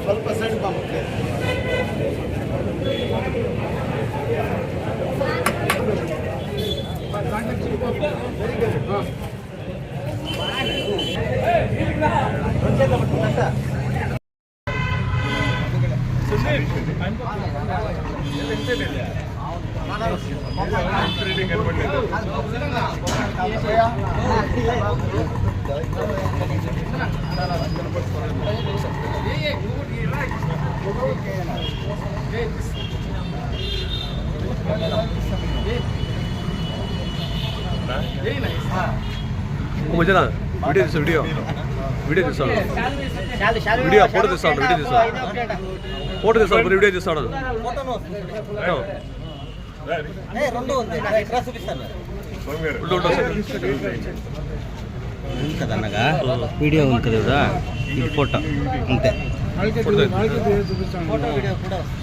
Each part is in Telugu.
ಸ್ವಲ್ಪ ಸೈಡ್ ಬಾಂಬ್ मुझे ना video video video video photo photo video కదన్నగా వీడియో ఉంటుంది కదా ఇది ఫోటో అంతే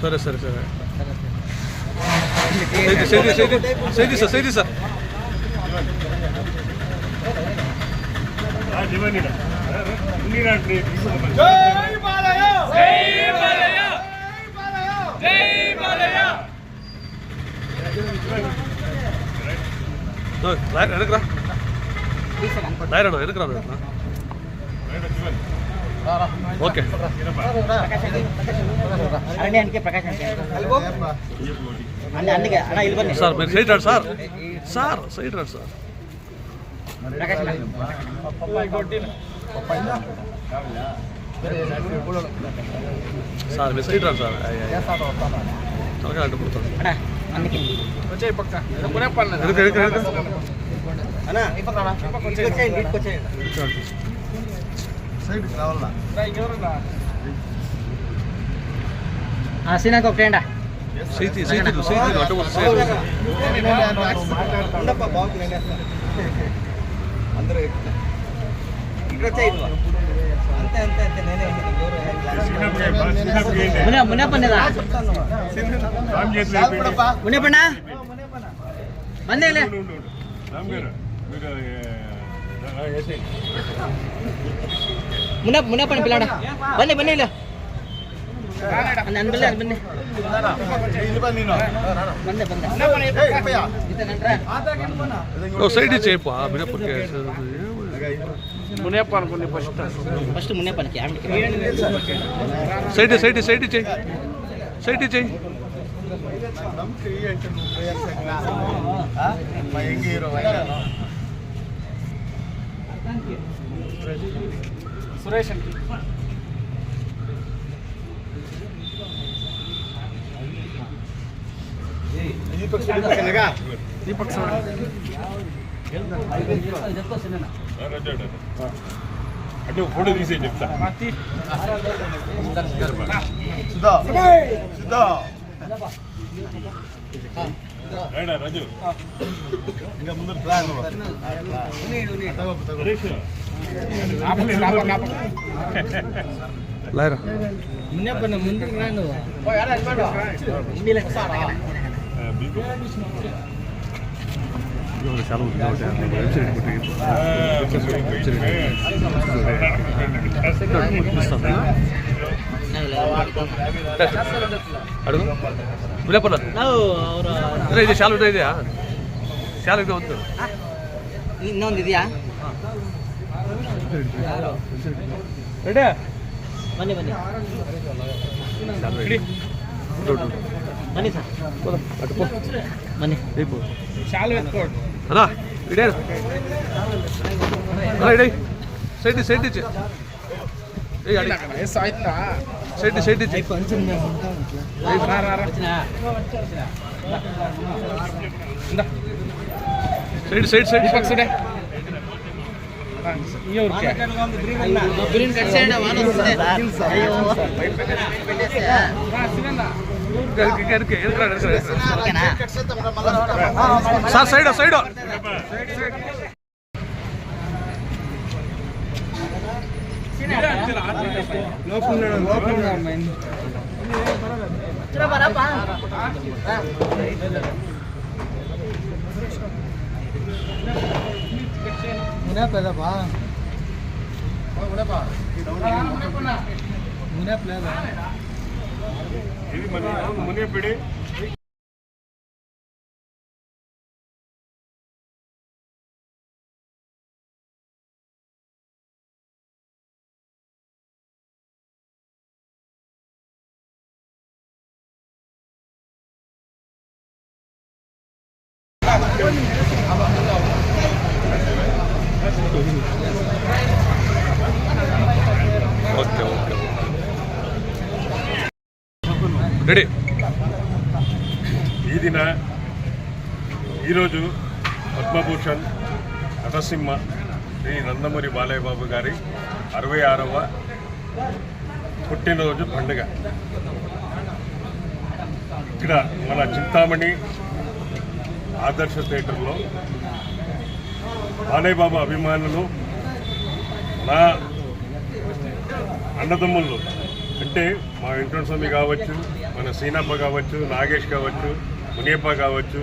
సరే సరే సరే సైది సార్ ఎనకరా ఎనకరా ఓకే సార్ మీరు సైడ్ రండి సార్ సార్ సైడ్ రండి సార్ సార్ మీరు సైడ్ రండి సార్ తలగా అడ్డుకుంటాను సీనాకు ఒకటేండా సైతి సైతి సైతి అడ్డు అందరూ ఇక్కడ అంతే అంతే అంతే నేనే మునే పన్నదా మునే పన్నా ಬಂದೇಲೆ ಮುನ್ನ ಪಣ ಪಿಲಾಡ ಬನ್ನಿ ಬನ್ನಿ ಇಲ್ಲ ಬನ್ನಿ సైడ్ చేయపా మునేప్ప అనుకోండి ఫస్ట్ మునేప్పనికి సైడ్ సైడ్ సైడ్ చేయి సైడ్ చేయి సురేష్ दीपक అంటే ఫోటో తీసే చెప్తా సుధా సుధా రైడా రాజు ఇంకా ముందు ప్లాన్ లేరా మున్నప్పన్న ముందుకు రాను ಅಡುಗು ಮುಲ್ಲಪ್ಪನ ಇದೆ ಶಾಲು ಇದೆಯಾ ಶಾಲು ಇದೆ ಒಂದು ಇನ್ನೊಂದು ಇದೆಯಾ ರೆಡಿ ಬನ್ನಿ ಬನ್ನಿ ಬನ್ನಿ ಸರ್ ಬನ್ನಿ ಶಾಲು ಎತ್ಕೊಟ್ಟು ಅಲ್ಲ ಇಡೇ ಅಲ್ಲ ಇಡೀ ಸೈಡ್ ಸೈಡ್ సైడ్ సైడ్ ఇచ్చి side side side side sir side side ఇది మన మునియపిడి ఓకే ఓకే రెడీ. ఈ దిన ఈరోజు పద్మభూషణ్ నరసింహ శ్రీ నందమూరి బాలయ్య బాబు గారి 66వ పుట్టినరోజు పండుగ. ఇక్కడ మన చింతామణి ఆదర్శ థియేటర్లో బాలయ్య బాబు అభిమానులు, నా అన్నదమ్ముళ్ళు అంటే మా వెంకటస్వామి కావచ్చు, మన సీనప్ప కావచ్చు, నాగేష్ కావచ్చు, మునియప్ప కావచ్చు,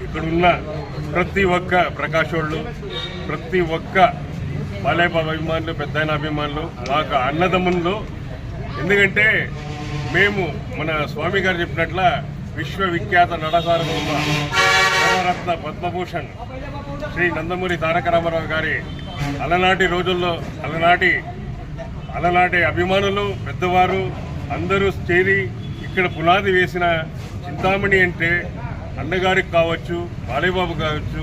ఇక్కడున్న ప్రతి ఒక్క ప్రకాశోళ్ళు, ప్రతి ఒక్క బాలయ్య బాబు అభిమానులు, పెద్దయిన అభిమానులు మాకు అన్నదమ్ములు. ఎందుకంటే మేము మన స్వామి గారు చెప్పినట్ల విశ్వవిఖ్యాత నడసార్వభౌమ నవరత్న పద్మభూషణ్ శ్రీ నందమూరి తారక రామారావు గారి అలనాటి రోజుల్లో అలనాటి అభిమానులు, పెద్దవారు అందరూ చేరి ఇక్కడ పునాది వేసిన చింతామణి అంటే అన్నగారికి కావచ్చు, బాలయ్యబాబు కావచ్చు,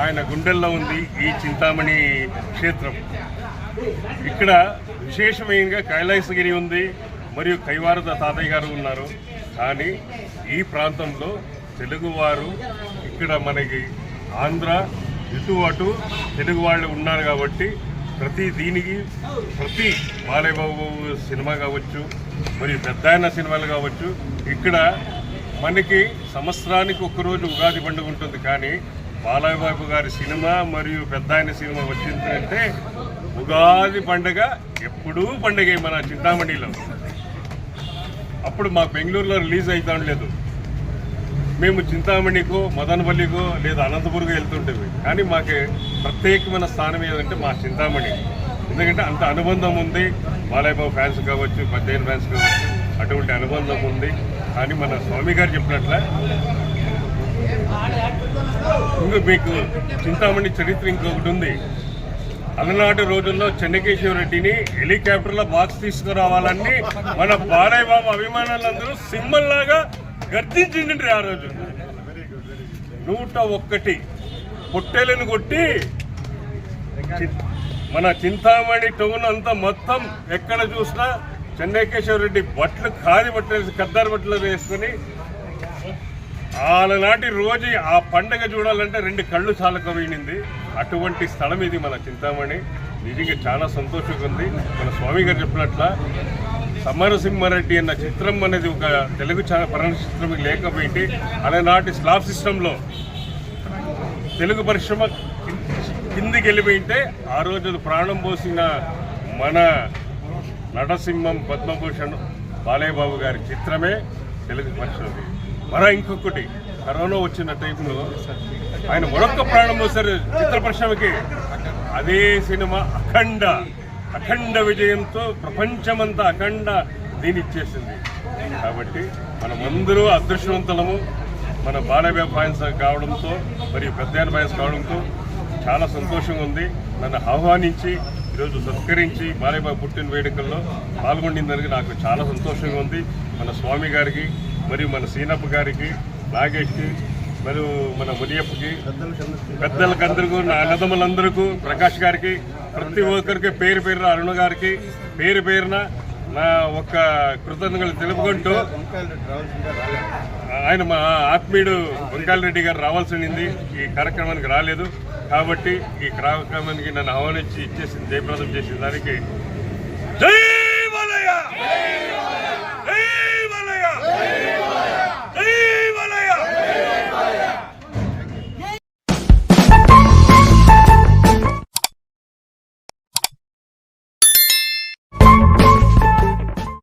ఆయన గుండెల్లో ఉంది ఈ చింతామణి క్షేత్రం. ఇక్కడ విశేషమైనగా కైలాసగిరి ఉంది, మరియు కైవారద తాతయ్య గారు ఉన్నారు. కానీ ఈ ప్రాంతంలో తెలుగువారు ఇక్కడ మనకి ఆంధ్ర ఇటు అటు తెలుగు వాళ్ళు ఉన్నారు కాబట్టి ప్రతి బాలయ్య బాబు సినిమా కావచ్చు, మరియు పెద్దాయన సినిమాలు కావచ్చు, ఇక్కడ మనకి సంవత్సరానికి ఒక్కరోజు ఉగాది పండుగ ఉంటుంది. కానీ బాలయ్య బాబు గారి సినిమా మరియు పెద్దాయన సినిమా వచ్చిందంటే ఉగాది పండుగ ఎప్పుడూ పండుగ మన చింతామణిలో. అప్పుడు మా బెంగళూరులో రిలీజ్ అవుతా ఉండలేదు, మేము చింతామణికో, మదనపల్లికో లేదా అనంతపురంకో వెళ్తుంటేవి. కానీ మాకు ప్రత్యేకమైన స్థానం ఏదంటే మా చింతామణి. ఎందుకంటే అంత అనుబంధం ఉంది, బాలయ్య బాబు ఫ్యాన్స్ కావచ్చు, పెద్దయిన ఫ్యాన్స్ కావచ్చు, అటువంటి అనుబంధం ఉంది. కానీ మన స్వామి గారు చెప్పినట్ల ఇంకో మీకు చింతామణి చరిత్ర ఇంకొకటి ఉంది. అలనాటి రోజుల్లో చెన్నకేశ్వర రెడ్డిని హెలికాప్టర్లో బాక్స్ తీసుకురావాలని మన బాలయ్య బాబు అభిమానులందరూ సింహంలాగా గర్జించిండ్రి. ఆ రోజు 101 పొట్టేలను కొట్టి మన చింతామణి టౌన్ అంతా మొత్తం ఎక్కడ చూసినా చెన్నకేశ్వర రెడ్డి బట్టలు, ఖాదీ బట్టలు, ఖద్దరు బట్టలు వేసుకుని ఆనాటి రోజు ఆ పండగ చూడాలంటే 2 కళ్ళు చాలకపోయింది. అటువంటి స్థలం ఇది మన చింతామణి. నిజంగా చాలా సంతోషంగా ఉంది. మన స్వామి గారు చెప్పినట్ల సమరసింహారెడ్డి అన్న చిత్రం అనేది ఒక తెలుగు పరణ చిత్రం లేకపోయింది. ఆనాటి స్లాబ్ సిస్టంలో తెలుగు పరిశ్రమ కిందికి వెళ్ళిపోయింటే ఆ రోజు ప్రాణం పోసిన మన నటసింహం పద్మభూషణ్ బాలయ్య బాబు గారి చిత్రమే తెలుగు పరిశ్రమ. ఇంకొకటి కరోనా వచ్చిన టైంలో ఆయన మరొక ప్రాణం పోసారు చిత్ర పరిశ్రమకి. అదే సినిమా అఖండ విజయంతో ప్రపంచమంతా అఖండ దీని ఇచ్చేసింది. కాబట్టి మనమందరూ అదృష్టవంతులము. మన బాలయ్య ఫ్యాన్స్ కావడంతో మరియు పెద్దయ్య ఫ్యాన్స్ కావడంతో చాలా సంతోషంగా ఉంది. నన్ను ఆహ్వానించి ఈరోజు సత్కరించి బాలయ్య బాబు పుట్టిన వేడుకల్లో పాల్గొండినందుకు నాకు చాలా సంతోషంగా ఉంది. మన స్వామి గారికి మరియు మన సీనప్ప గారికి, నాగేష్కి, మరియు మన మునియప్పకి పెద్దలకందరికీ నా అన్నదమ్ములందరికీ ప్రకాష్ గారికి ప్రతి ఒక్కరికి పేరు పేరున అరుణ గారికి పేరు పేరున నా ఒక్క కృతజ్ఞతలు తెలుపుకుంటూ ఆయన మా ఆత్మీయుడు వంకాయల రెడ్డి గారు రావాల్సింది ఈ కార్యక్రమానికి రాలేదు కాబట్టి ఈ కార్యక్రమానికి నన్ను ఆహ్వానించి ఇచ్చేసింది జయప్రదం చేసిన దానికి జై